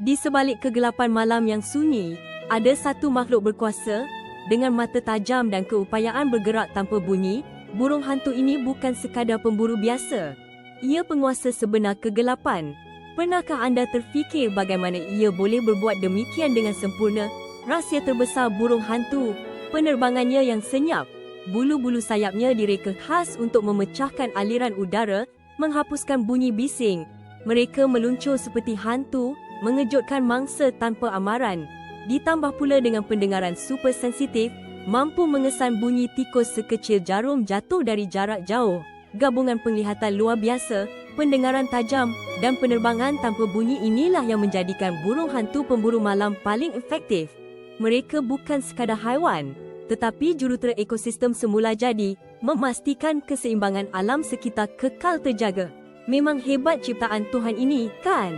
Di sebalik kegelapan malam yang sunyi, ada satu makhluk berkuasa. Dengan mata tajam dan keupayaan bergerak tanpa bunyi, burung hantu ini bukan sekadar pemburu biasa. Ia penguasa sebenar kegelapan. Pernahkah anda terfikir bagaimana ia boleh berbuat demikian dengan sempurna? Rahsia terbesar burung hantu, penerbangannya yang senyap. Bulu-bulu sayapnya direka khas untuk memecahkan aliran udara, menghapuskan bunyi bising. Mereka meluncur seperti hantu, mengejutkan mangsa tanpa amaran. Ditambah pula dengan pendengaran super sensitif, mampu mengesan bunyi tikus sekecil jarum jatuh dari jarak jauh. Gabungan penglihatan luar biasa, pendengaran tajam dan penerbangan tanpa bunyi inilah yang menjadikan burung hantu pemburu malam paling efektif. Mereka bukan sekadar haiwan, tetapi jurutera ekosistem semula jadi, memastikan keseimbangan alam sekitar kekal terjaga. Memang hebat ciptaan Tuhan ini, kan?